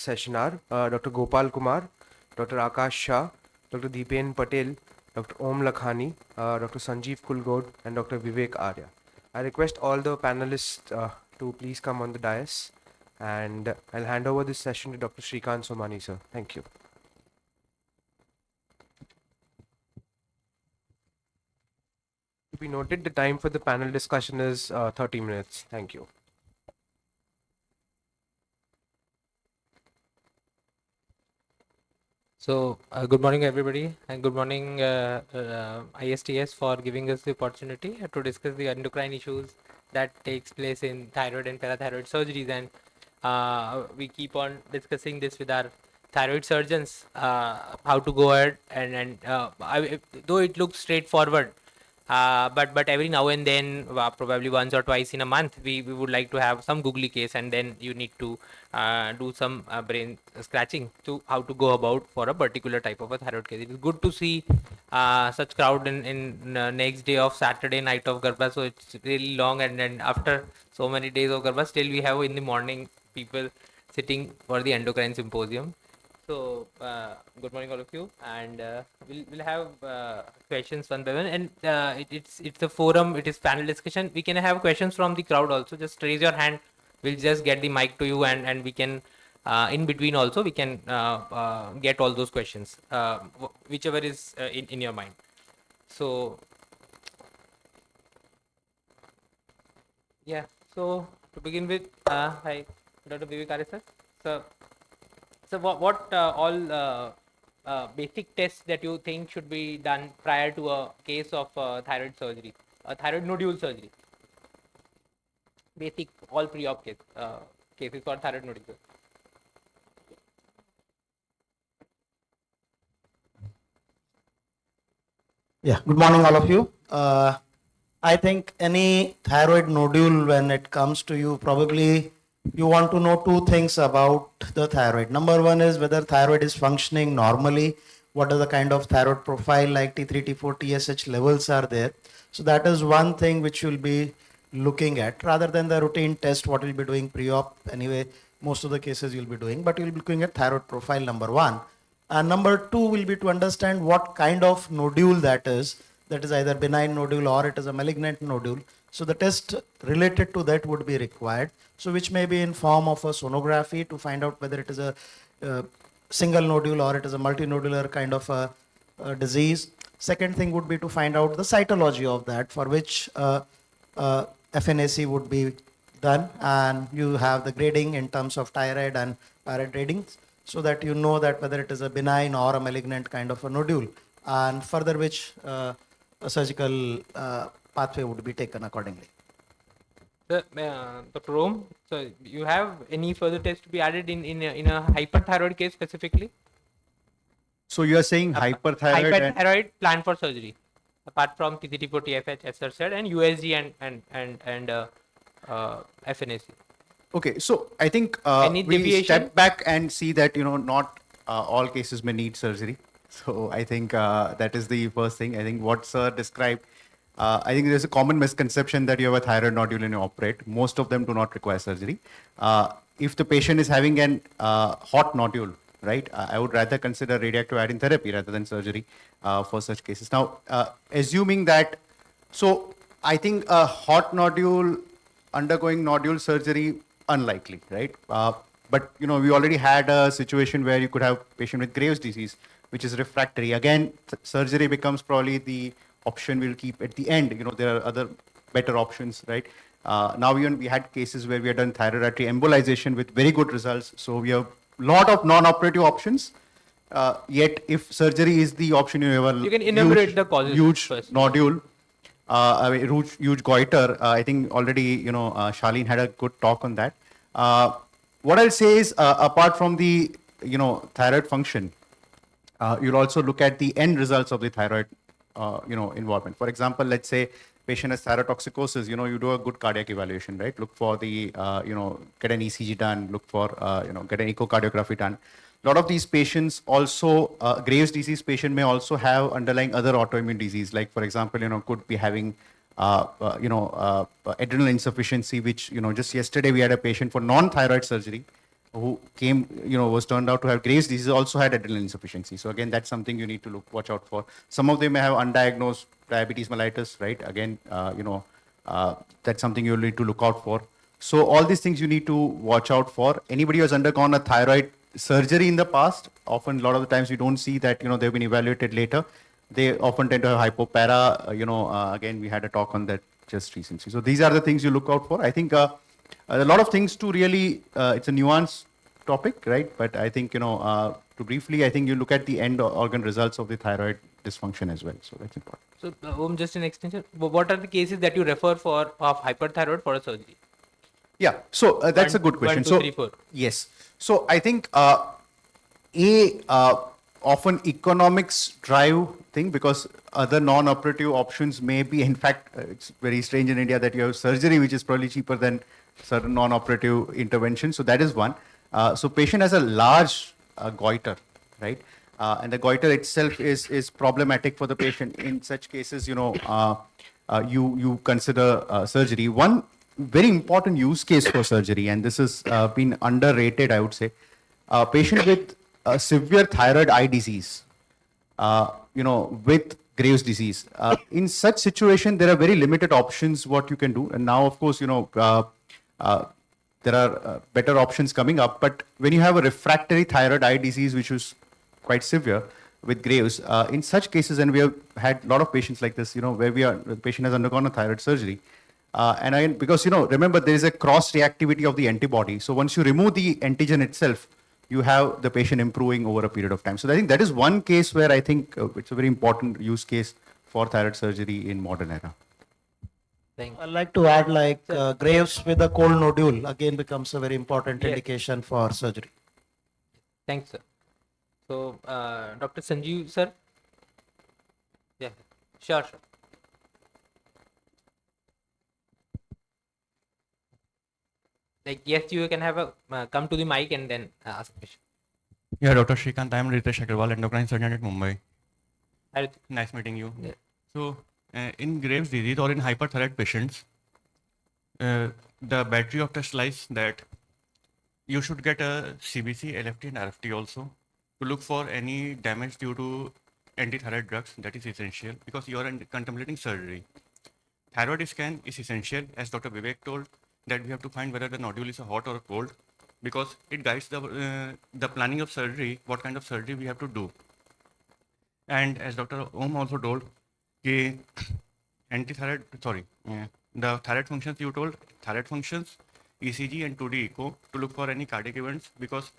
session are Dr. Gopal Kumar, Dr. Akash Shah, Dr. Deepen Patel, Dr. Om Lakhani, Dr. Sanjeev Kulgod, and Dr. Vivek Arya. I request all the panelists to please come on the dais, and I'll hand over this session to Dr. Shrikant Somani, sir. Thank you. To be noted, the time for the panel discussion is 30 minutes. Thank you. So, good morning, everybody, and good morning, ISTS, for giving us the opportunity to discuss the endocrine issues that takes place in thyroid and parathyroid surgeries. And we keep on discussing this with our thyroid surgeons, how to go ahead though it looks straightforward, but every now and then, probably once or twice in a month, we would like to have some googly case, and then you need to do some brain scratching to how to go about for a particular type of a thyroid case. It is good to see such crowd in next day of Saturday night of Garba, so it's really long, and then after so many days of Garba, still we have in the morning people sitting for the endocrine symposium. So, good morning, all of you, and we'll have questions one by one. And it's a forum. It is panel discussion. We can have questions from the crowd also. Just raise your hand. We'll just get the mic to you, and we can in between also we can get all those questions, whichever is in your mind. So, yeah. So to begin with, hi, Dr. Vivek Arya, sir. So. So what all basic tests that you think should be done prior to a case of thyroid surgery, thyroid nodule surgery? Basic all pre-op cases for thyroid nodule. Yeah, good morning, all of you. I think any thyroid nodule, when it comes to you, probably you want to know two things about the thyroid. Number one is whether thyroid is functioning normally. What are the kind of thyroid profile like T3, T4, TSH levels are there. So that is one thing which you'll be looking at rather than the routine test, what you'll be doing pre-op. Anyway, most of the cases you'll be doing, but you'll be looking at thyroid profile, number one. And number two will be to understand what kind of nodule that is either benign nodule or it is a malignant nodule. So the test related to that would be required. So which may be in form of a sonography to find out whether it is a single nodule or it is a multinodular kind of a disease. Second thing would be to find out the cytology of that, for which FNAC would be done, and you have the grading in terms of thyroid and parad ratings, so that you know that whether it is a benign or a malignant kind of a nodule, and further which a surgical pathway would be taken accordingly. Dr. Rome, so you have any further tests to be added in a hyperthyroid case specifically? So you are saying hyperthyroid? Hyperthyroid planned for surgery, apart from T3T4 TFH, as sir said, and USG and FNAC. Okay, so I think we step back and see that not all cases may need surgery. So I think that is the first thing. I think what sir described, I think there's a common misconception that you have a thyroid nodule and you operate. Most of them do not require surgery. If the patient is having an hot nodule, right, I would rather consider radioactive iodine therapy rather than surgery for such cases. Now, assuming that, so I think a hot nodule undergoing nodule surgery, unlikely, right? But we already had a situation where you could have patient with Graves' disease, which is refractory. Again, surgery becomes probably the option we'll keep at the end. There are other better options, right? Now even we had cases where we had done thyroid artery embolization with very good results. So we have a lot of non-operative options. Yet if surgery is the option, you have a you can enumerate the causes huge first. Nodule, huge goiter. I think already, Charlene had a good talk on that. What I'll say is, apart from the, thyroid function, you'll also look at the end results of the thyroid, involvement. For example, let's say patient has thyrotoxicosis, you do a good cardiac evaluation, right? Look for the, get an ECG done, look for, get an echocardiography done. A lot of these patients also, Graves' disease patient may also have underlying other autoimmune disease, like for example, could be having, adrenal insufficiency, which, just yesterday we had a patient for non-thyroid surgery, who came, was turned out to have Graves' disease also had adrenal insufficiency. So again, that's something you need to watch out for. Some of them may have undiagnosed diabetes mellitus, right? Again, that's something you'll need to look out for. So all these things you need to watch out for. Anybody who has undergone a thyroid surgery in the past, often a lot of the times we don't see that, they've been evaluated later. They often tend to have hypopara. Again, we had a talk on that just recently. So these are the things you look out for. I think a lot of things to really, it's a nuanced topic, right? But I think, to briefly, I think you look at the end organ results of the thyroid dysfunction as well. So that's important. So, just an extension. What are the cases that you refer for of hyperthyroid for a surgery? Yeah, so that's a good question. 1, 2, 3, 4. Yes. So I think often economics drive thing, because other non-operative options may be, in fact, it's very strange in India that you have surgery, which is probably cheaper than certain non-operative interventions. So that is one. So patient has a large goiter, right? And the goiter itself is problematic for the patient. In such cases, you consider surgery. One very important use case for surgery, and this has been underrated, I would say. Patient with severe thyroid eye disease, with Graves' disease. In such situation, there are very limited options what you can do. And now, of course, there are better options coming up. But when you have a refractory thyroid eye disease, which is quite severe with Graves, in such cases, and we have had a lot of patients like this, where the patient has undergone a thyroid surgery. And again, because, remember, there is a cross-reactivity of the antibody. So once you remove the antigen itself, you have the patient improving over a period of time. So I think that is one case where I think it's a very important use case for thyroid surgery in modern era. I'd like to add, Graves with a cold nodule again becomes a very important indication for surgery. Thanks, sir. So, Dr. Sanjeev, sir? Yeah, sure. Yes, you can have a come to the mic and then ask question. Yeah, Dr. Shrikant, I am Ritesh Agarwal, endocrine surgeon at Mumbai. Hi. Nice meeting you. Yeah. So, in Graves' disease or in hyperthyroid patients, the battery of tests lies that you should get a CBC, LFT, and RFT also to look for any damage due to antithyroid drugs. That is essential because you are contemplating surgery. Thyroid scan is essential, as Dr. Vivek told, that we have to find whether the nodule is a hot or a cold, because it guides the planning of surgery, what kind of surgery we have to do. And as Dr. Om also told, the thyroid functions you told, thyroid functions, ECG and 2D echo to look for any cardiac events, because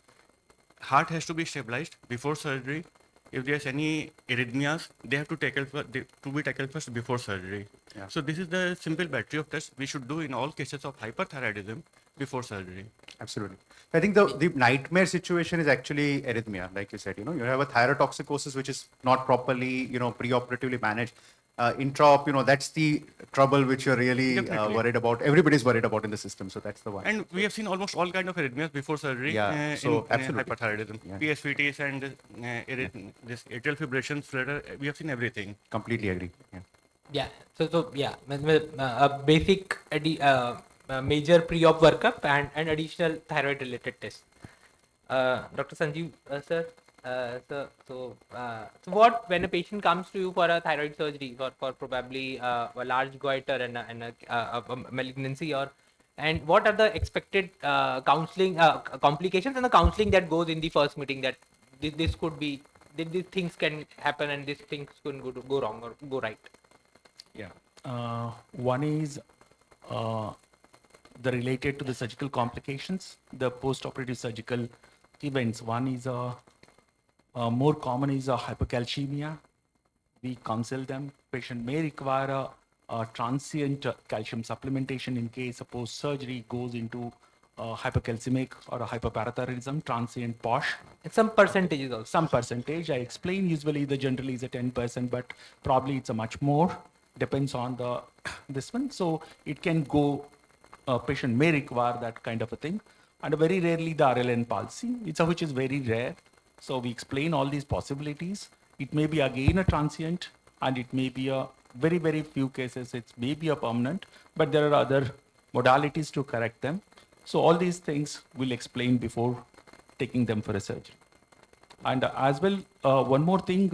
heart has to be stabilized before surgery. If there's any arrhythmias, they have to be tackled first before surgery. Yeah. So this is the simple battery of tests we should do in all cases of hyperthyroidism before surgery. Absolutely. I think the nightmare situation is actually arrhythmia, like you said. You have a thyrotoxicosis which is not properly, preoperatively managed. Intraop, that's the trouble which you're really worried about. Everybody's worried about in the system, so that's the one. And we have seen almost all kind of arrhythmias before surgery. Yeah, so absolutely. Hyperthyroidism, PSVTs and this atrial fibrillation flutter. We have seen everything. Completely agree. Yeah. So a basic major pre-op workup and additional thyroid related tests. Dr. Sanjeev, sir. So what, when a patient comes to you for a thyroid surgery for probably a large goiter and a malignancy, and what are the expected counseling complications and the counseling that goes in the first meeting, that this could be, these things can happen and these things can go wrong or go right? Yeah. One is the related to the surgical complications, the post-operative surgical events. One is more common is hypercalcemia. We counsel them. Patient may require a transient calcium supplementation in case a post-surgery goes into hypercalcemic or a hyperparathyroidism, transient POSH. And some percentages also. Some percentage. I explain usually the generally is a 10%, but probably it's a much more. Depends on this one. So it can go, patient may require that kind of a thing. And very rarely the RLN palsy, which is very rare. So we explain all these possibilities. It may be again a transient, and it may be a very, very few cases, it may be a permanent, but there are other modalities to correct them. So all these things we'll explain before taking them for a surgery. And as well, one more thing,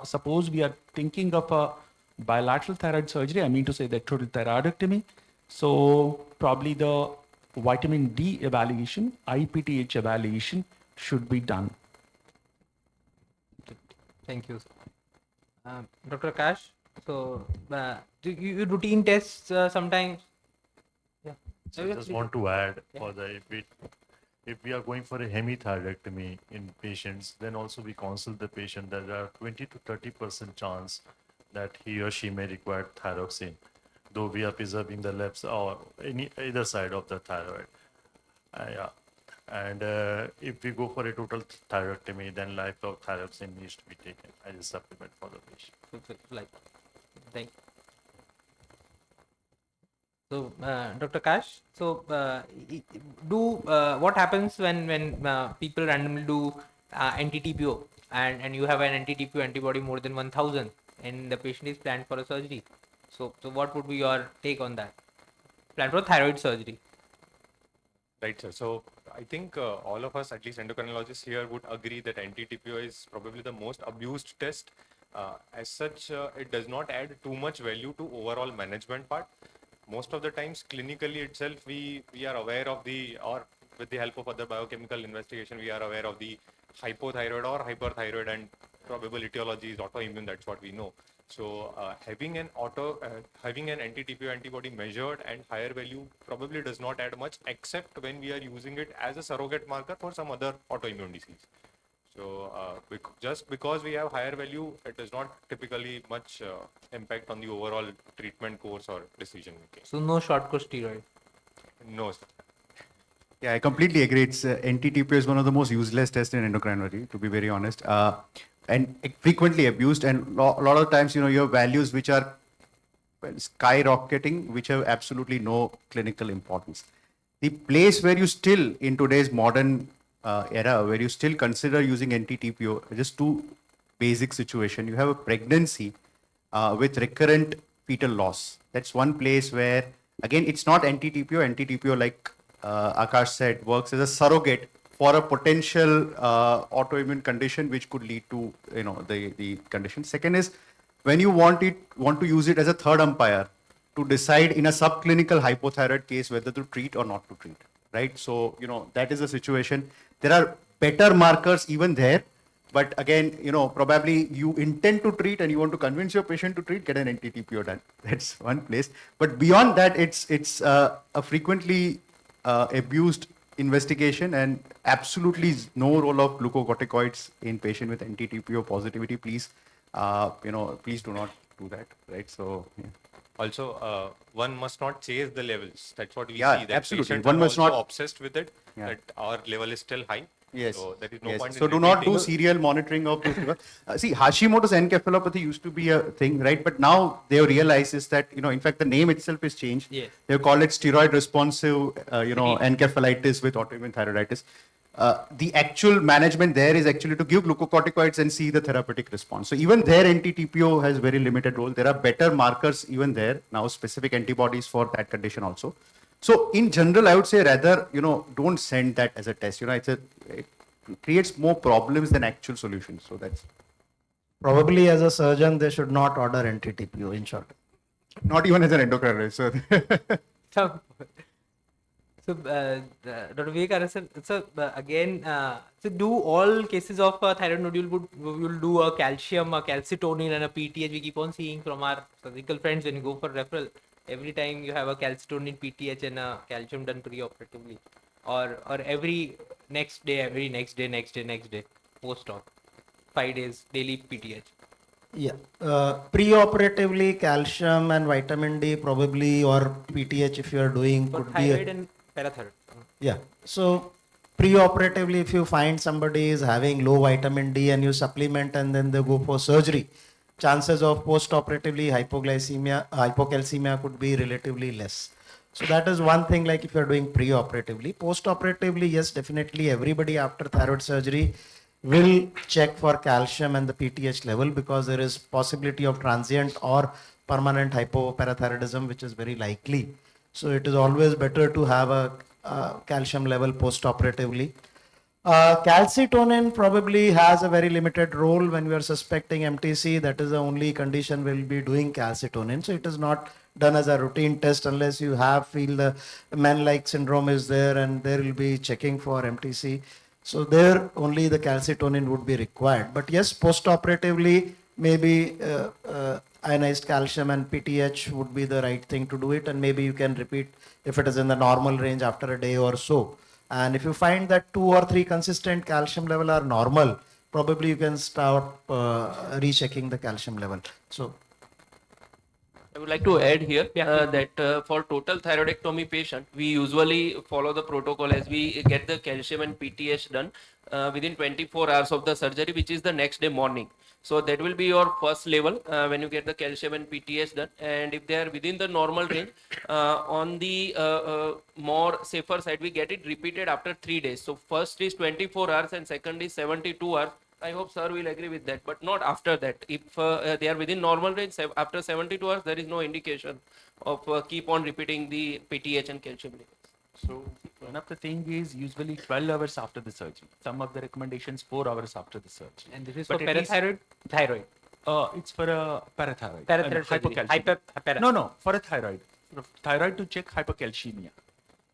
suppose we are thinking of a bilateral thyroid surgery, I mean to say the total thyroidectomy. So probably the vitamin D evaluation, IPTH evaluation should be done. Thank you. Dr. Akash, so do you routine tests sometimes? Yeah. So I just want to add for the if we are going for a hemithyroidectomy in patients, then also we counsel the patient that there are 20 to 30% chance that he or she may require thyroxine, though we are preserving the left or either side of the thyroid. Yeah. And if we go for a total thyroidectomy, then lifelong thyroxine needs to be taken as a supplement for the patient. Like, thank you. So, Dr. Kash, so what happens when people randomly do anti-TPO and you have an anti-TPO antibody more than 1000 and the patient is planned for a surgery? So what would be your take on that? Planned for thyroid surgery. Right, sir. So I think all of us, at least endocrinologists here, would agree that anti-TPO is probably the most abused test. As such, it does not add too much value to overall management part. Most of the times, clinically itself, we are aware of or with the help of other biochemical investigation, we are aware of the hypothyroid or hyperthyroid, and probable etiology is autoimmune. That's what we know. So having an anti-TPO antibody measured and higher value probably does not add much, except when we are using it as a surrogate marker for some other autoimmune disease. So just because we have higher value, it does not typically much impact on the overall treatment course or decision making. So no short course steroid. No, sir. Yeah, I completely agree. It's NT-TPO is one of the most useless tests in endocrinology, to be very honest, and frequently abused. And a lot of times, you have values which are skyrocketing, which have absolutely no clinical importance. The place where you still, in today's modern era, where you still consider using NT-TPO, just two basic situation. You have a pregnancy with recurrent fetal loss. That's one place where, again, it's not NT-TPO. NT-TPO, like Akash said, works as a surrogate for a potential autoimmune condition which could lead to the condition. Second is when you want to use it as a third umpire to decide in a subclinical hypothyroid case whether to treat or not to treat, right? So that is the situation. There are better markers even there, but again, probably you intend to treat and you want to convince your patient to treat, get an NT-TPO done. That's one place. But beyond that, it's a frequently abused investigation, and absolutely no role of glucocorticoids in patient with NT-TPO positivity. Please, please do not do that, right? So, yeah. Also, one must not chase the levels. That's what we see. That absolutely. Patients One are must also not obsessed with it. Yeah. That our level is still high. Yes. So there is no Yes. point. So in do not do repeating. serial monitoring of those levels. See, Hashimoto's encephalopathy used to be a thing, right? But now they have realized is that in fact the name itself is changed. Yes. They call it steroid responsive, encephalitis with autoimmune thyroiditis. The actual management there is actually to give glucocorticoids and see the therapeutic response. So even there, NT-TPO has very limited role. There are better markers even there now, specific antibodies for that condition also. So in general, I would say rather, don't send that as a test. It creates more problems than actual solutions. So that's Probably as a surgeon, they should not order anti-TPO, in short. not even as an endocrinologist. So, Dr. Vivek, so again, so do all cases of thyroid nodule will do a calcium, a calcitonin, and a PTH? We keep on seeing from our surgical friends when you go for referral, every time you have a calcitonin, PTH, and a calcium done pre-operatively, or every next day, post-op, 5 days daily PTH. Yeah. Pre-operatively, calcium and vitamin D probably, or PTH if you are doing, For could thyroid be. and parathyroid. Yeah. So pre-operatively, if you find somebody is having low vitamin D and you supplement and then they go for surgery, chances of post-operatively hypocalcemia could be relatively less. So that is one thing, like if you're doing pre-operatively. Post-operatively, yes, definitely everybody after thyroid surgery will check for calcium and the PTH level, because there is possibility of transient or permanent hypoparathyroidism, which is very likely. So it is always better to have a calcium level post-operatively. Calcitonin probably has a very limited role when we are suspecting MTC. That is the only condition we'll be doing calcitonin. So it is not done as a routine test unless you feel the man-like syndrome is there, and there will be checking for MTC. So there only the calcitonin would be required. But yes, post-operatively, maybe ionized calcium and PTH would be the right thing to do it. And maybe you can repeat if it is in the normal range after a day or so. And if you find that 2 or 3 consistent calcium level are normal, probably you can start rechecking the calcium level. So I would like to add here that for total thyroidectomy patient, we usually follow the protocol as we get the calcium and PTH done within 24 hours of the surgery, which is the next day morning. So that will be your first level when you get the calcium and PTH done. And if they are within the normal range, on the more safer side, we get it repeated after 3 days. So first is 24 hours and second is 72 hours. I hope sir will agree with that, but not after that. If they are within normal range, after 72 hours, there is no indication of keep on repeating the PTH and calcium levels. So one of the thing is usually 12 hours after the surgery. Some of the recommendations 4 hours after the surgery. And this is But for it is- parathyroid, thyroid. It's for a parathyroid. Parathyroid surgery. Hypocalcemia. No, for a thyroid. For thyroid to check hypocalcemia.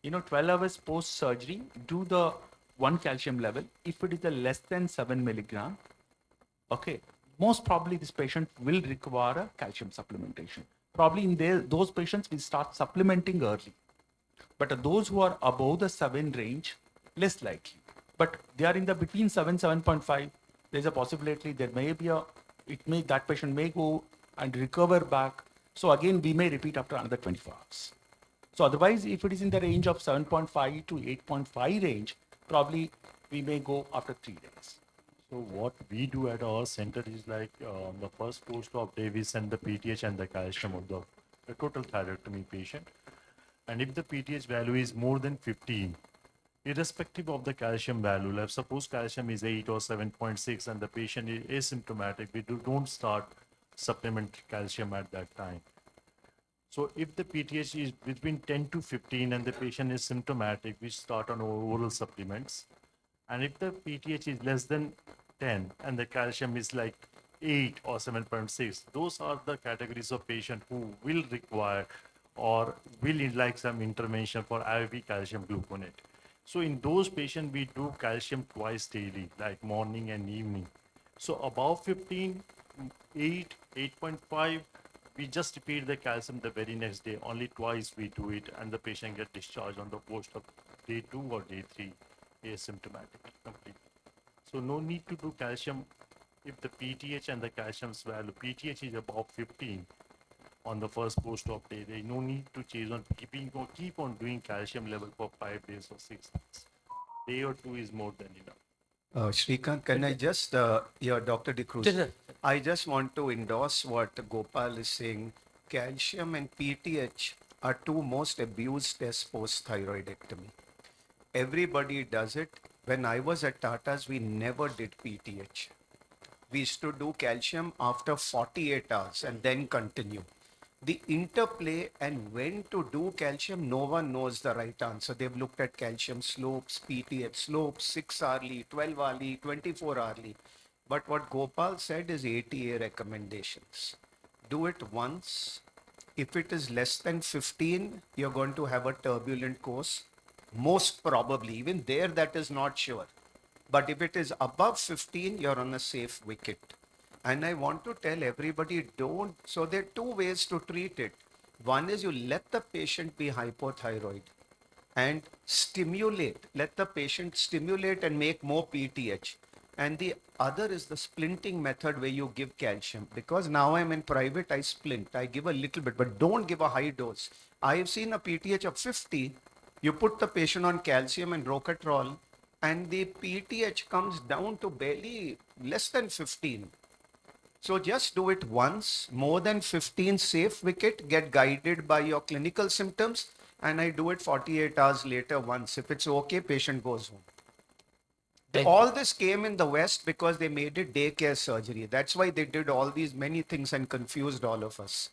12 hours post surgery, do the one calcium level. If it is a less than 7 milligram, okay, most probably this patient will require a calcium supplementation. Probably in those patients, we start supplementing early. But those who are above the 7 range, less likely. But they are in the between 7, 7.5. There's a possibility there may be that patient may go and recover back. So again, we may repeat after another 24 hours. So otherwise, if it is in the range of 7.5 to 8.5 range, probably we may go after 3 days. So what we do at our center is like on the first post-op day, we send the PTH and the calcium of the total thyroidectomy patient. And if the PTH value is more than 15, irrespective of the calcium value, like suppose calcium is 8 or 7.6 and the patient is asymptomatic, we don't start supplement calcium at that time. So if the PTH is between 10 to 15 and the patient is symptomatic, we start on oral supplements. And if the PTH is less than 10 and the calcium is like 8 or 7.6, those are the categories of patient who will require or will need like some intervention for IV calcium gluconate. So in those patients, we do calcium twice daily, like morning and evening. So above 15, 8, 8.5, we just repeat the calcium the very next day. Only twice we do it, and the patient get discharged on the post of day 2 or day 3, asymptomatic completely. So no need to do calcium if the PTH and the calcium's value, PTH is above 15 on the first post-op day. There is no need to change on keep on doing calcium level for 5 days or 6 days. Day or 2 is more than enough. Shrikant, can I just, Dr. D'Cruz, Yes, sir. I just want to endorse what Gopal is saying. Calcium and PTH are two most abused tests post-thyroidectomy. Everybody does it. When I was at Tata's, we never did PTH. We used to do calcium after 48 hours and then continue. The interplay and when to do calcium, no one knows the right answer. They've looked at calcium slopes, PTH slopes, 6 hourly, 12 hourly, 24 hourly. But what Gopal said is ATA recommendations. Do it once. If it is less than 15, you're going to have a turbulent course. Most probably, even there, that is not sure. But if it is above 15, you're on a safe wicket. And I want to tell everybody, don't. So there are two ways to treat it. One is you let the patient be hypothyroid and stimulate, let the patient stimulate and make more PTH. And the other is the splinting method where you give calcium. Because now I'm in private, I splint. I give a little bit, but don't give a high dose. I have seen a PTH of 50. You put the patient on calcium and rocatrol, and the PTH comes down to barely less than 15. So just do it once, more than 15 safe wicket, get guided by your clinical symptoms, and I do it 48 hours later once. If it's okay, patient goes home. All this came in the West because they made it daycare surgery. That's why they did all these many things and confused all of us.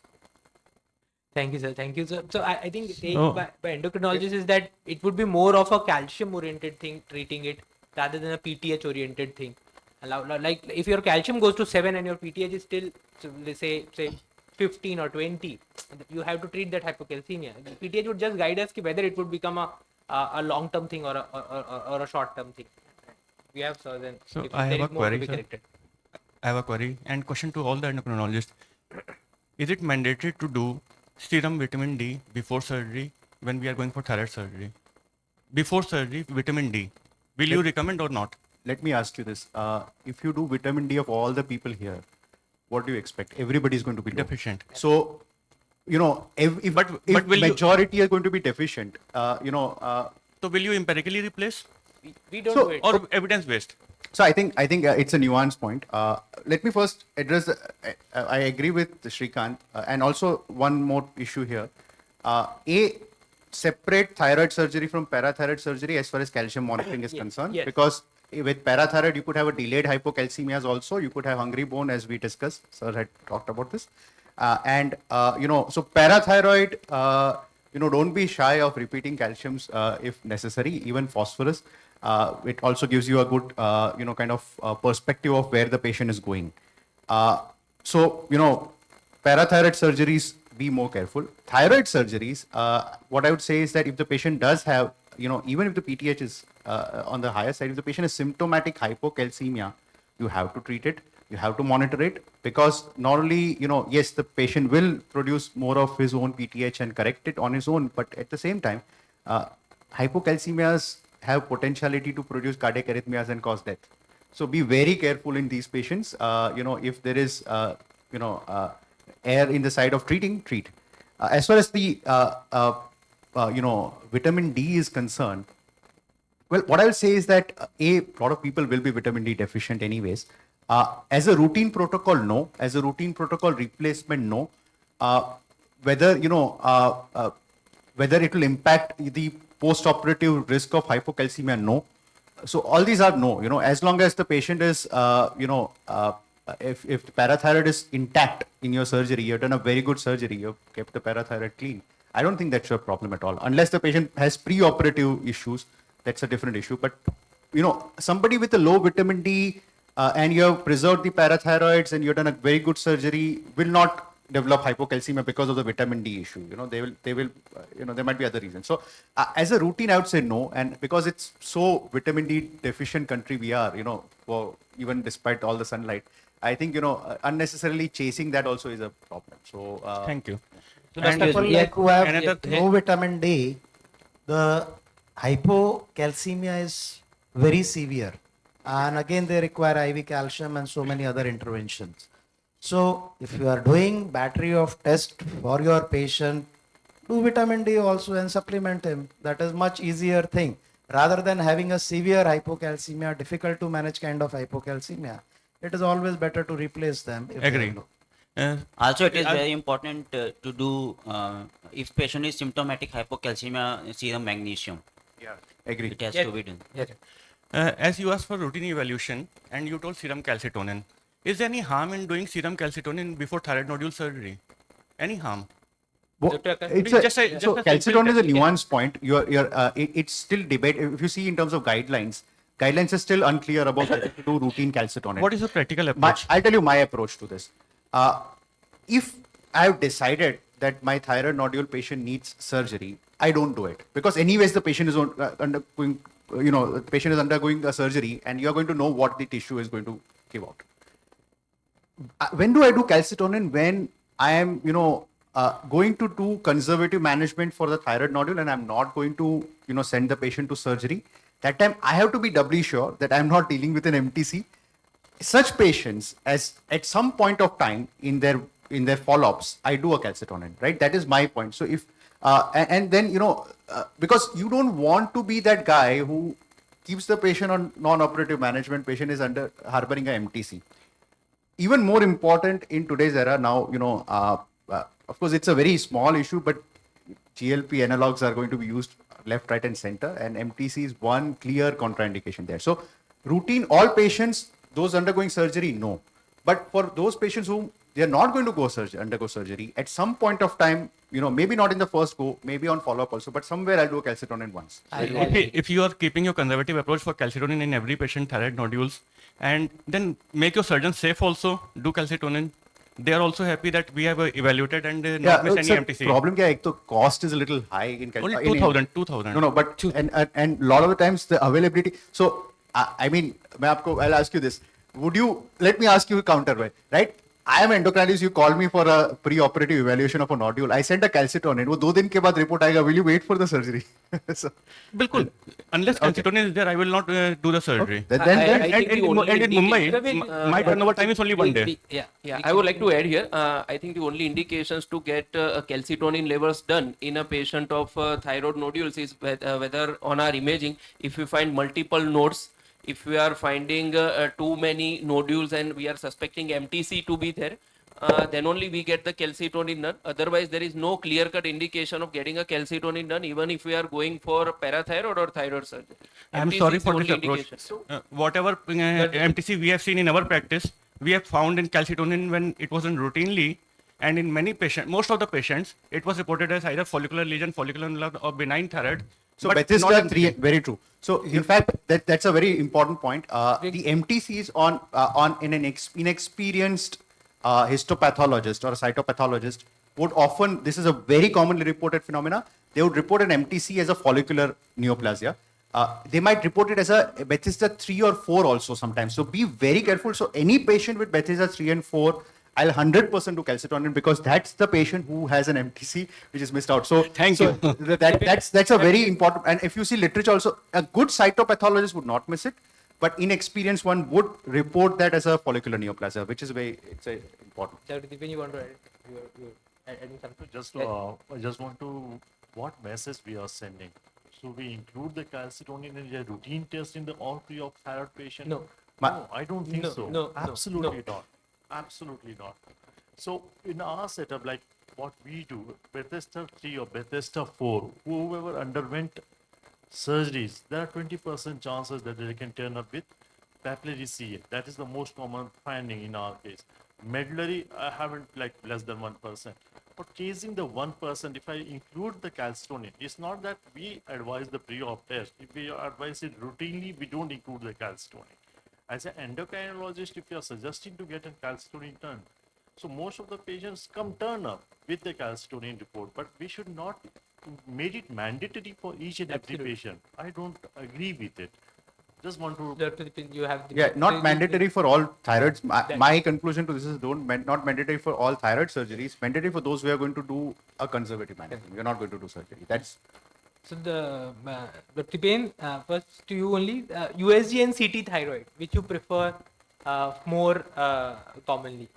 Thank you, sir. Thank you, sir. So I think take So- by endocrinologists is that it would be more of a calcium-oriented thing, treating it rather than a PTH-oriented thing. Like if your calcium goes to 7 and your PTH is still, so let's say 15 or 20, you have to treat that hypocalcemia. The PTH would just guide us ki whether it would become a long-term thing or a short-term thing. We have, sir, then So if I have there a is more to query, be sir. corrected. I have a query and question to all the endocrinologists. Is it mandatory to do serum vitamin D before surgery when we are going for thyroid surgery? Before surgery, vitamin D. Will you recommend or not? Let me ask you this. If you do vitamin D of all the people here, what do you expect? Everybody is going to be low. Deficient. So, if But if will you- majority are going to be deficient, So will you empirically replace We don't So- do it. or evidence based? so I think it's a nuanced point. Let me first address. I agree with Shrikant, and also one more issue here. Separate thyroid surgery from parathyroid surgery as far as calcium monitoring is concerned, yes. because with parathyroid you could have a delayed hypocalcemias also. You could have hungry bone, as we discussed. Sir had talked about this, so parathyroid. Don't be shy of repeating calciums if necessary, even phosphorus. It also gives you a good, kind of perspective of where the patient is going. Parathyroid surgeries, be more careful. Thyroid surgeries, what I would say is that if the patient does have, even if the PTH is on the higher side, if the patient is symptomatic hypocalcemia, you have to treat it. You have to monitor it, because not only, yes, the patient will produce more of his own PTH and correct it on his own, but at the same time, hypocalcemias have potentiality to produce cardiac arrhythmias and cause death. So be very careful in these patients. If there is, air in the side of treat. As far as the, vitamin D is concerned, well, what I will say is that a lot of people will be vitamin D deficient anyways. As a routine protocol, no. As a routine protocol replacement, no. Whether whether it will impact the post-operative risk of hypocalcemia, no. So all these are no. As long as the patient is, if the parathyroid is intact in your surgery, you've done a very good surgery, you've kept the parathyroid clean. I don't think that's a problem at all, unless the patient has pre-operative issues. That's a different issue. But somebody with a low vitamin D and you have preserved the parathyroids and you've done a very good surgery will not develop hypocalcemia because of the vitamin D issue. They will, there might be other reasons. So as a routine, I would say no. And because it's so vitamin D deficient country we are, even despite all the sunlight, I think, unnecessarily chasing that also is a problem. So Thank you. So And- Dr. People Yeah, like who have another- low vitamin D, the hypocalcemia is very severe. And again, they require IV calcium and so many other interventions. So if you are doing battery of test for your patient, do vitamin D also and supplement him. That is much easier thing rather than having a severe hypocalcemia, difficult to manage kind of hypocalcemia. It is always better to replace them. If they are Agree. low. Also, it is I- very important to do if patient is symptomatic hypocalcemia, serum magnesium. yeah, agree. It has Yeah. to be done. yes. As you asked for routine evaluation and you told serum calcitonin, is there any harm in doing serum calcitonin before thyroid nodule surgery? Any harm? Dr. Akash, It's just a so simple calcitonin is a test. nuanced point. It's still debate. If you see in terms of guidelines are still unclear about whether to do routine calcitonin. What is the practical approach? I'll tell you my approach to this. If I have decided that my thyroid nodule patient needs surgery, I don't do it, because anyways the patient is undergoing, the patient is undergoing a surgery, and you are going to know what the tissue is going to give out. When do I do calcitonin? When I am, going to do conservative management for the thyroid nodule, and I'm not going to, send the patient to surgery. That time I have to be doubly sure that I'm not dealing with an MTC. Such patients, as at some point of time in their follow-ups, I do a calcitonin, right? That is my point. So if and then because you don't want to be that guy who keeps the patient on non-operative management. Patient is harboring a MTC. Even more important in today's era now, of course, it's a very small issue, but GLP analogs are going to be used left, right, and center, and MTC is one clear contraindication there. So, routine, all patients, those undergoing surgery, no. But for those patients who they are not going to undergo surgery. At some point of time, maybe not in the first go, maybe on follow-up also, but somewhere I'll do a calcitonin once. If you are keeping your conservative approach for calcitonin in every patient thyroid nodules, and then make your surgeon safe also, do calcitonin. They are also happy that we have evaluated and not missed any sir, MTC. problem kya hai, ek to cost is a little high in Only in- 2,000. No, but and lot of the times the availability. So I mean, I'll ask you this. Would you let me ask you a counter way, right? I am endocrinologist. You call me for a pre-operative evaluation of a nodule. I send a calcitonin. वो 2 दिन के बाद report आएगा. Will you wait for the surgery? So, Bilkul. Unless calcitonin is there, I will not do the surgery. then I think And the only in Mumbai, indication- my turnover time is only 1 day. Yeah. I would like to add here. I think the only indications to get calcitonin levels done in a patient of thyroid nodules is whether on our imaging, if we find multiple nodes, if we are finding too many nodules and we are suspecting MTC to be there, then only we get the calcitonin done. Otherwise, there is no clear-cut indication of getting a calcitonin done, even if we are going for parathyroid or thyroid surgery. I am MTC sorry is the for this only approach. indication. Whatever MTC we have seen in our practice, we have found in calcitonin when it wasn't routinely, and in many patients, most of the patients, it was reported as either follicular lesion, follicular enlargement, or benign thyroid. So but Bethesda not 3, very true. So in fact, that's a very important point. The MTCs on in an inexperienced histopathologist or a cytopathologist would often, this is a very commonly reported phenomena, they would report an MTC as a follicular neoplasia. They might report it as a Bethesda 3 or 4 also sometimes. So be very careful. So any patient with Bethesda 3 and 4, I'll 100% do calcitonin because that's the patient who has an MTC which is missed out. So Thank you. That's a very important. And if you see literature also, a good cytopathologist would not miss it, but inexperienced one would report that as a follicular neoplasia, which is important. Dr. Deepan, you want to add? You're adding something? I just want to, what message we are sending? So we include the calcitonin in a routine test in the all pre-op thyroid patient? No. No, I don't think so. No. Absolutely not. Absolutely not. So in our setup, like what we do, Bethesda 3 or Bethesda 4, whoever underwent surgeries, there are 20% chances that they can turn up with papillary CA. That is the most common finding in our case. Medullary, I haven't like less than 1%. But casing the 1%, if I include the calcitonin, it's not that we advise the pre-op test. If we advise it routinely, we don't include the calcitonin. As an endocrinologist, if you are suggesting to get a calcitonin done, so most of the patients turn up with the calcitonin report, but we should not make it mandatory for each and every patient. I don't agree with it. Just want to. Dr. Deepan, you have the. Yeah, not mandatory for all thyroids. My conclusion to this is not mandatory for all thyroid surgeries. Mandatory for those who are going to do a conservative management. We are not going to do surgery. That's. So Dr. Deepan, first to you only, USG and CT thyroid, which you prefer more commonly?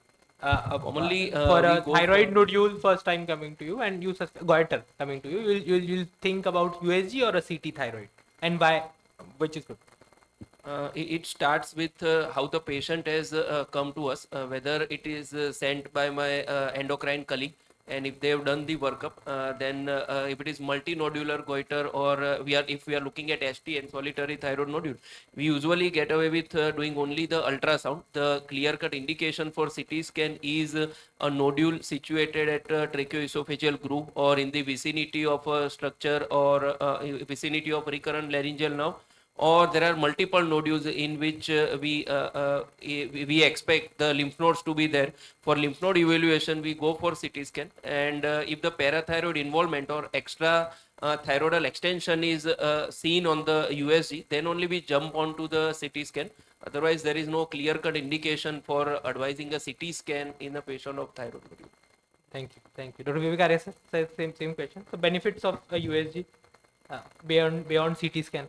Commonly, for we a go thyroid for- nodule first time coming to you and you goiter coming to you, you'll think about USG or a CT thyroid, and why, which is good? It starts with how the patient has come to us, whether it is sent by my endocrine colleague, and if they have done the workup, then if it is multinodular goiter or if we are looking at STN, solitary thyroid nodule, we usually get away with doing only the ultrasound. The clear-cut indication for CT scan is a nodule situated at tracheoesophageal groove or in the vicinity of a structure or vicinity of recurrent laryngeal nerve, or there are multiple nodules in which we expect the lymph nodes to be there. For lymph node evaluation, we go for CT scan, and if the parathyroid involvement or extra thyroidal extension is seen on the USG, then only we jump onto the CT scan. Otherwise, there is no clear-cut indication for advising a CT scan in a patient of thyroid nodule. Thank you. Dr. Vivek Arya sir, same question. So benefits of a USG beyond CT scan.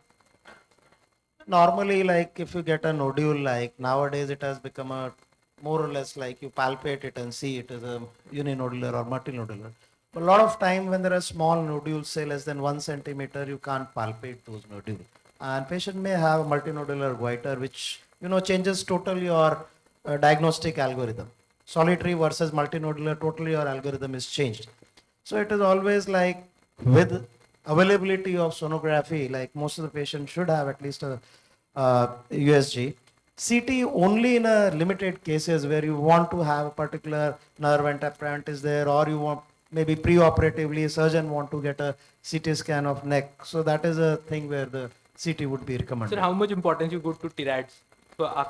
Normally, like if you get a nodule, like nowadays it has become a more or less like you palpate it and see it is a uninodular or multinodular. But a lot of time when there are small nodules, say less than 1 centimeter, you can't palpate those nodules. And patient may have multinodular goiter, which changes totally your diagnostic algorithm. Solitary versus multinodular, totally your algorithm is changed. So it is always like with availability of sonography, like most of the patients should have at least a USG. CT only in a limited cases where you want to have a particular nerve entrapment is there, or you want maybe pre-operatively a surgeon want to get a CT scan of neck. So that is a thing where the CT would be recommended. Sir, how much importance you go to TIRADS for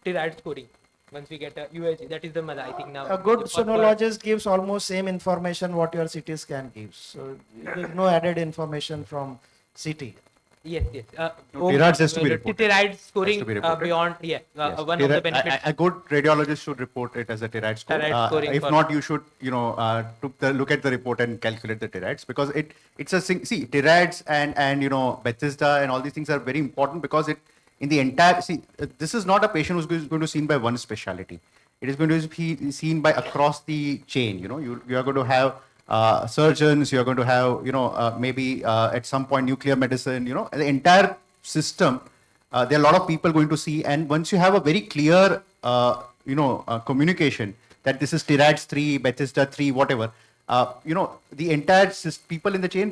TIRAD scoring? Once we get a USG, that is the I think now. A good the first one. sonologist gives almost same information what your CT scan gives. So there's no added information from CT. Yes, yes. No, TIRADS has to be reported. TIRAD scoring Has to be reported. beyond, Yes. one of the benefits. A good radiologist should report it as a TIRAD score. TIRAD scoring If for- not, you should, look at the report and calculate the TIRADs, because it's a see, TIRADs and Bethesda and all these things are very important, because in the entire, this is not a patient who's going to be seen by one specialty. It is going to be seen by across the chain. You are going to have surgeons, you are going to have, maybe at some point nuclear medicine, the entire system. There are a lot of people going to see, and once you have a very clear, communication that this is TIRADS 3, Bethesda 3, whatever, the entire people in the chain,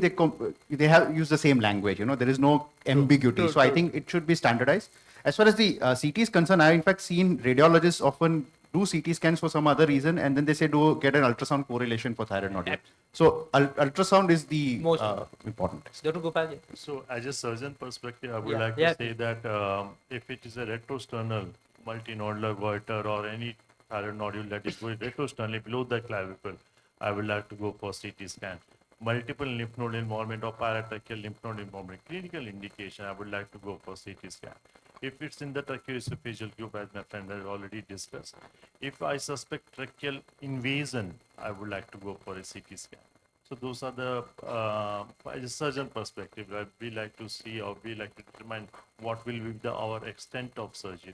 they have used the same language, there is no ambiguity. So I think it should be standardized. As far as the CT is concerned, I have in fact seen radiologists often do CT scans for some other reason, and then they say get an ultrasound correlation for thyroid nodule. So ultrasound is the Most important test. Dr. Gopal, So as a surgeon perspective, I would Yeah. like Yeah. to say that if it is a retrosternal multinodular goiter or any thyroid nodule that is going retrosternally below the clavicle, I would like to go for CT scan. Multiple lymph node involvement or paratracheal lymph node involvement, clinical indication, I would like to go for CT scan. If it's in the tracheoesophageal group, as my friend has already discussed, if I suspect tracheal invasion, I would like to go for a CT scan. So those are the, as a surgeon perspective, that we like to see, or we like to determine what will be our extent of surgery.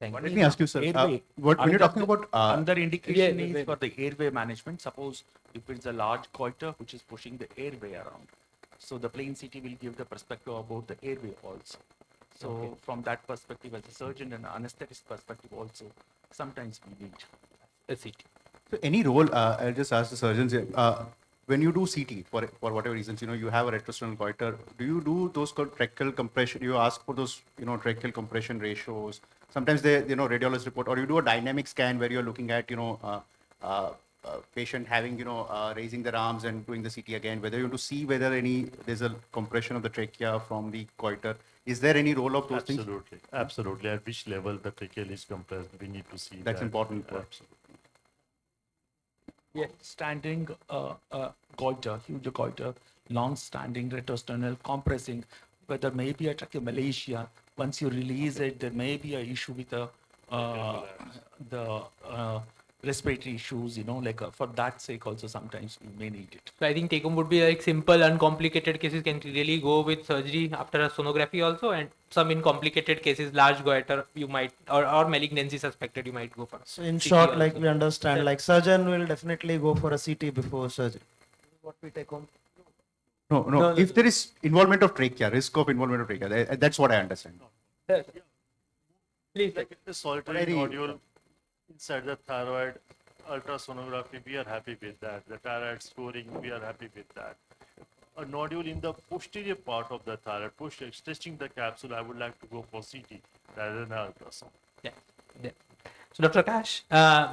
Thank Let me ask you, sir, Airway. when you're talking about Another indication Yeah, is for the airway management. Suppose if it's a large goiter which is pushing the airway around, so the plain CT will give the perspective about the airway also. So from that perspective, as a surgeon and anesthetist perspective also, sometimes we need a CT. So any role, I'll just ask the surgeons here, when you do CT, for whatever reasons, you have a retrosternal goiter, do you do those tracheal compression, you ask for those, tracheal compression ratios? Sometimes they, radiologists report, or you do a dynamic scan where you're looking at, patient having, raising their arms and doing the CT again, whether you want to see whether there's a compression of the trachea from the goiter. Is there any role of those things? Absolutely. At which level the tracheal is compressed, we need to see that. That's important. Absolutely. Yeah, standing goiter, huge goiter, long-standing retrosternal compressing, whether maybe a tracheomalacia. Once you release it, there may be an issue with the respiratory issues. For that sake also sometimes we may need it. So I think take home would be like simple, uncomplicated cases can really go with surgery after a sonography also, and some in complicated cases, large goiter you might, or malignancy suspected, you might go for. So in CT short, also. like we understand, like surgeon will definitely go for a CT before surgery. What we take home. No. If there is involvement of trachea, risk of involvement of trachea, that's what I understand. Sir, please. Like the solitary nodule inside the thyroid, ultrasonography, we are happy with that. The thyroid scoring, we are happy with that. A nodule in the posterior part of the thyroid, stretching the capsule, I would like to go for CT rather than ultrasound. Yeah. So Dr. Akash,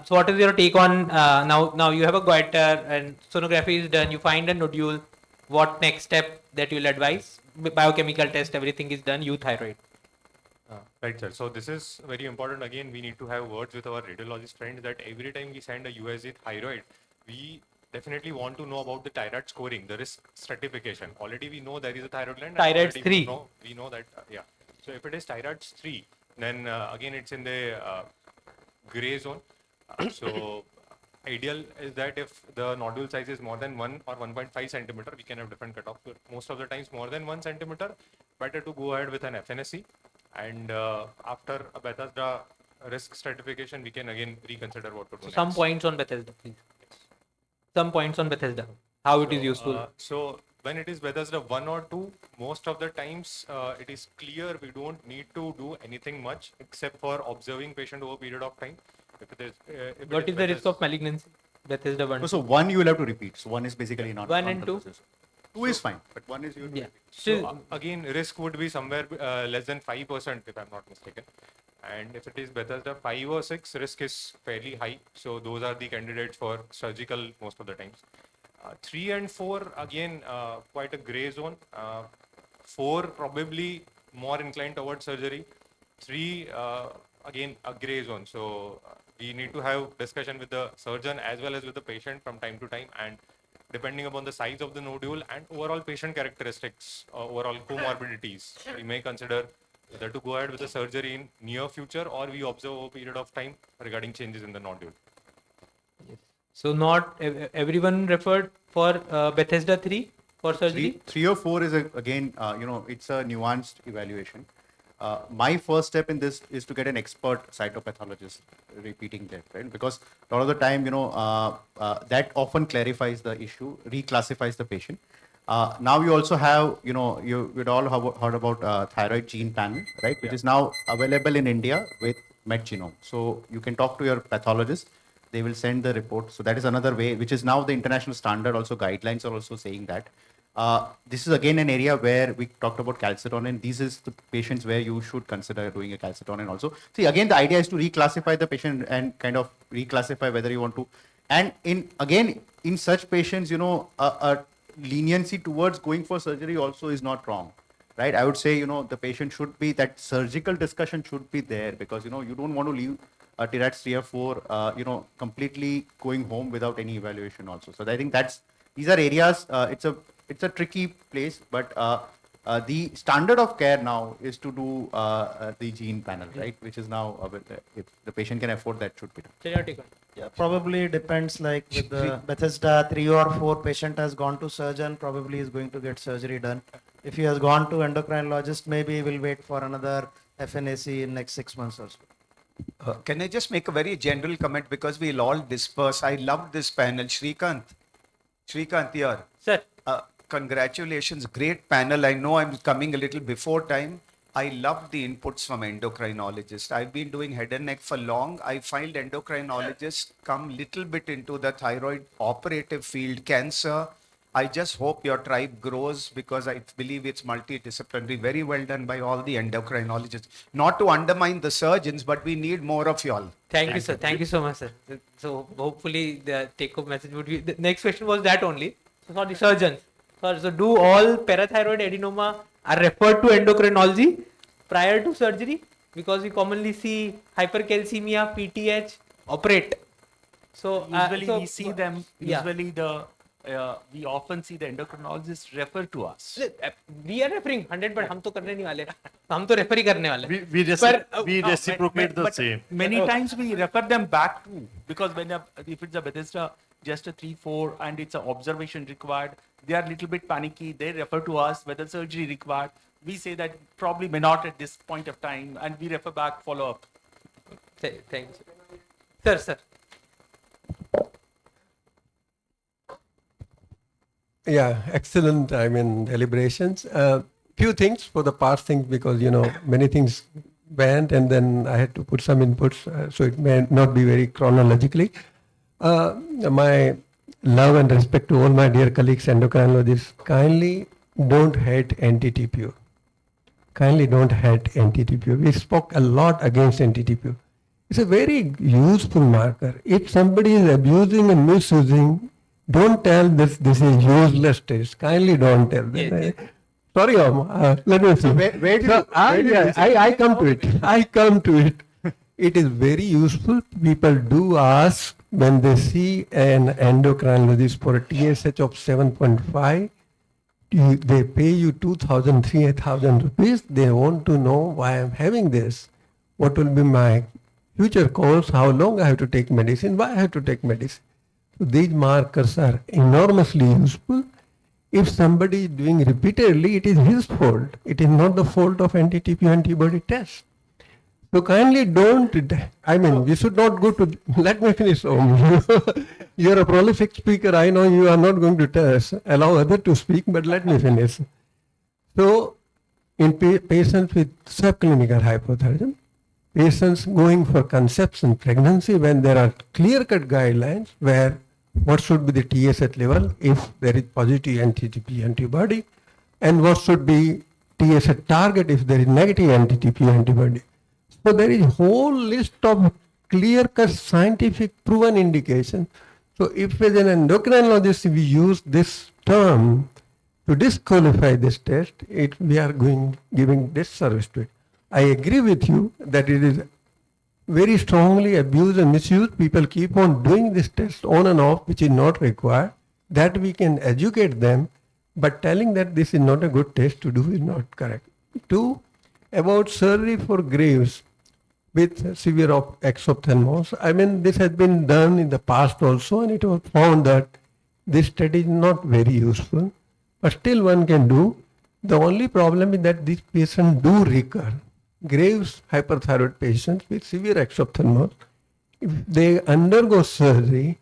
so what is your take on now you have a goiter and sonography is done, you find a nodule, what next step that you'll advise? Biochemical test, everything is done, thyroid. Right, sir. So this is very important. Again, we need to have words with our radiologist friends that every time we send a USG thyroid, we definitely want to know about the thyroid scoring, the risk stratification. Already we know there is a thyroid gland. Thyroid 3. We know that, yeah. So if it is thyroid 3, then again it's in the gray zone. So ideal is that if the nodule size is more than 1 or 1.5 centimeter, we can have different cutoff. Most of the times more than 1 centimeter, better to go ahead with an FNSE. And after a Bethesda risk stratification, we can again reconsider what to do. Some points on Bethesda, please. Some points on Bethesda, how it is useful. So when it is Bethesda 1 or 2, most of the times it is clear we don't need to do anything much except for observing patient over a period of time. If it is, What is the risk of malignancy? Bethesda 1. So 1 you will have to repeat. So 1 is basically not. 1 and 2. 2 is fine, but 1 is you. Yeah. So again, risk would be somewhere less than 5%, if I'm not mistaken. And if it is Bethesda 5 or 6, risk is fairly high. So those are the candidates for surgical most of the times. 3 and 4, again, quite a gray zone. 4 probably more inclined towards surgery. 3, again, a gray zone. So we need to have discussion with the surgeon as well as with the patient from time to time. And depending upon the size of the nodule and overall patient characteristics, overall comorbidities, we may consider whether to go ahead with the surgery in near future or we observe a period of time regarding changes in the nodule. So not everyone referred for Bethesda 3 for surgery? 3 or 4 is again, it's a nuanced evaluation. My first step in this is to get an expert cytopathologist repeating that, right? Because a lot of the time, that often clarifies the issue, reclassifies the patient. Now you also have, you'd all have heard about thyroid gene panel, right? Which is now available in India with MedGenome. So you can talk to your pathologist. They will send the report. So that is another way, which is now the international standard. Also, guidelines are also saying that. This is again an area where we talked about calcitonin. These is the patients where you should consider doing a calcitonin also. See, again, the idea is to reclassify the patient and kind of reclassify whether you want to. And in such patients, a leniency towards going for surgery also is not wrong, right? I would say, the patient should be, that surgical discussion should be there because, you don't want to leave a TIRATS 3 or 4, completely going home without any evaluation also. So I think these are areas, it's a tricky place, but the standard of care now is to do the gene panel, right? Which is now, if the patient can afford that, should be done. Yeah, probably depends, like with the Bethesda 3 or 4 patient has gone to surgeon, probably is going to get surgery done. If he has gone to endocrinologist, maybe he will wait for another FNAC in next 6 months or so. Can I just make a very general comment because we'll all disperse. I love this panel. Shrikant here. Sir. Congratulations, great panel. I know I'm coming a little before time. I love the inputs from endocrinologists. I've been doing head and neck for long. I find endocrinologists come little bit into the thyroid operative field, cancer. I just hope your tribe grows because I believe it's multidisciplinary. Very well done by all the endocrinologists. Not to undermine the surgeons, but we need more of y'all. Thank you, sir. Thank you so much, sir. So hopefully the take-home message would be, the next question was that only. So for the surgeons. So do all parathyroid adenoma are referred to endocrinology prior to surgery? Because we commonly see hypercalcemia, PTH, operate. So usually we see them, usually we often see the endocrinologists refer to us. We are referring 100, but हम तो करने नहीं वाले. हम तो refer ही करने वाले. We reciprocate the same. Many times we refer them back to, because if it's a Bethesda, just a 3-4 and it's an observation required, they are a little bit panicky. They refer to us whether surgery required. We say that probably may not at this point of time, and we refer back, follow up. Thanks. Sir. Yeah, excellent. Deliberations. Few things for the past things because, many things went and then I had to put some inputs, so it may not be very chronologically. My love and respect to all my dear colleagues endocrinologists, kindly don't hate anti-TPO. Kindly don't hate anti-TPO. We spoke a lot against anti-TPO. It's a very useful marker. If somebody is abusing and misusing, don't tell this is useless test. Kindly don't tell them. Sorry, let me see. I come to it. It is very useful. People do ask when they see an endocrinologist for a TSH of 7.5, they pay you 2,000, 3,000 rupees. They want to know why I'm having this. What will be my future course? How long I have to take medicine? Why I have to take medicine? So these markers are enormously useful. If somebody is doing repeatedly, it is his fault. It is not the fault of anti-TPO antibody test. So kindly don't, we should not go to, let me finish. You are a prolific speaker. I know you are not going to allow others to speak, but let me finish. So in patients with subclinical hypothyroidism, patients going for conception pregnancy, when there are clear-cut guidelines where what should be the TSH level if there is positive anti-TPO antibody, and what should be TSH target if there is negative anti-TPO antibody. So there is a whole list of clear-cut scientific proven indications. So if as an endocrinologist we use this term to disqualify this test, we are giving disservice to it. I agree with you that it is very strongly abused and misused. People keep on doing this test on and off, which is not required. That we can educate them, but telling that this is not a good test to do is not correct. Two, about surgery for Graves with severe exophthalmos. I mean, this has been done in the past also, and it was found that this study is not very useful, but still one can do. The only problem is that these patients do recur. Graves hyperthyroid patients with severe exophthalmos, if they undergo surgery,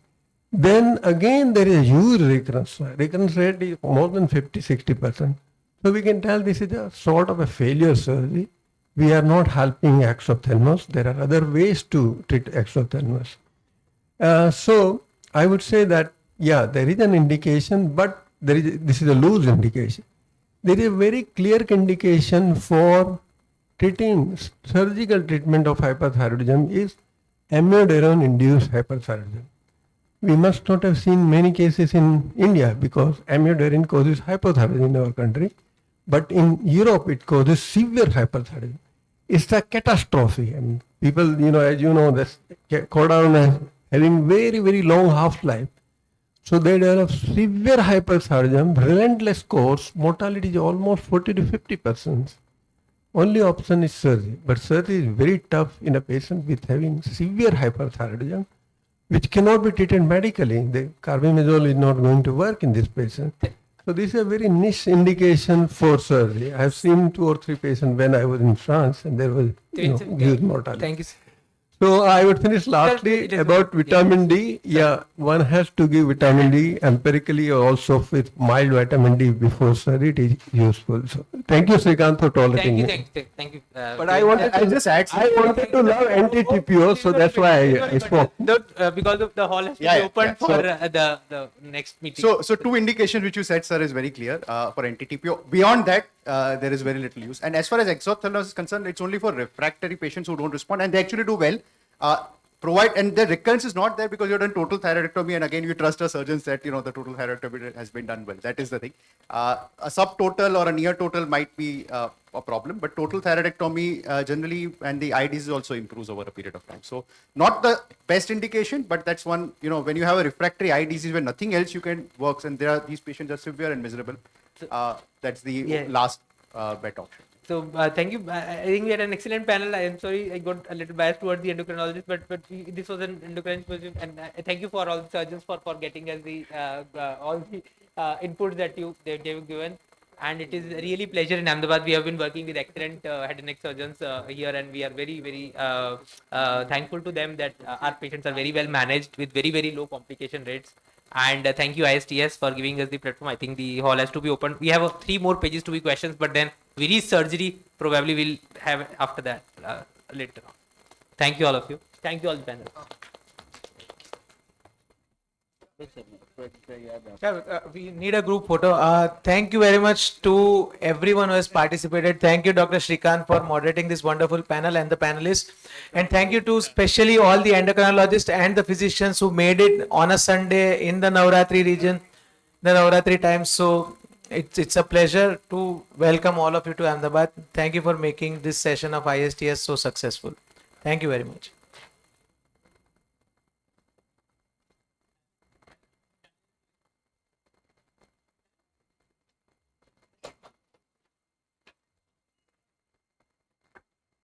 then again there is a huge recurrence. Recurrence rate is more than 50-60%. So we can tell this is a sort of a failure surgery. We are not helping exophthalmos. There are other ways to treat exophthalmos. So I would say that, yeah, there is an indication, but this is a loose indication. There is a very clear indication for treating surgical treatment of hyperthyroidism is amiodarone-induced hyperthyroidism. We must not have seen many cases in India because amiodarone causes hypothyroidism in our country, but in Europe it causes severe hyperthyroidism. It's a catastrophe. I mean, people, as you know, this cortisone is having very, very long half-life. So they develop severe hyperthyroidism, relentless course, mortality is almost 40 to 50%. Only option is surgery, but surgery is very tough in a patient with having severe hyperthyroidism, which cannot be treated medically. The carbimazole is not going to work in this patient. So this is a very niche indication for surgery. I have seen 2 or 3 patients when I was in France, and there was huge mortality. Thank you. So I would finish lastly about vitamin D. Yeah, one has to give vitamin D empirically also with mild vitamin D before surgery. It is useful. So thank you, Srikanth, for tolerating it. Thank you. But I wanted to love anti-TPO, so that's why I spoke. Because of the hall has to be open for the next meeting. So 2 indications which you said, sir, is very clear for anti-TPO. Beyond that, there is very little use. And as far as exophthalmos is concerned, it's only for refractory patients who don't respond, and they actually do well. And the recurrence is not there because you've done total thyroidectomy, and again you trust our surgeons that the total thyroidectomy has been done well. That is the thing. A subtotal or a near total might be a problem, but total thyroidectomy generally, and the eye disease also improves over a period of time. So not the best indication, but that's one. When you have a refractory eye disease where nothing else you can work, and these patients are severe and miserable. That's the last bet option. So thank you. I think we had an excellent panel. I am sorry I got a little biased towards the endocrinologist, but this was an endocrine position, and thank you for all the surgeons for getting us the all the inputs that they've given. And it is really pleasure in Ahmedabad. We have been working with excellent head and neck surgeons here, and we are very, very thankful to them that our patients are very well managed with very, very low complication rates. And thank you ISTS for giving us the platform. I think the hall has to be open. We have 3 more pages to be questions, but then we surgery probably we'll have after that later on. Thank you all of you. Thank you all the panel. We need a group photo. Thank you very much to everyone who has participated. Thank you, Dr. Srikanth, for moderating this wonderful panel and the panelists. And thank you to especially all the endocrinologists and the physicians who made it on a Sunday in the Navratri region, the Navratri time. So it's a pleasure to welcome all of you to Ahmedabad. Thank you for making this session of ISTS so successful. Thank you very much.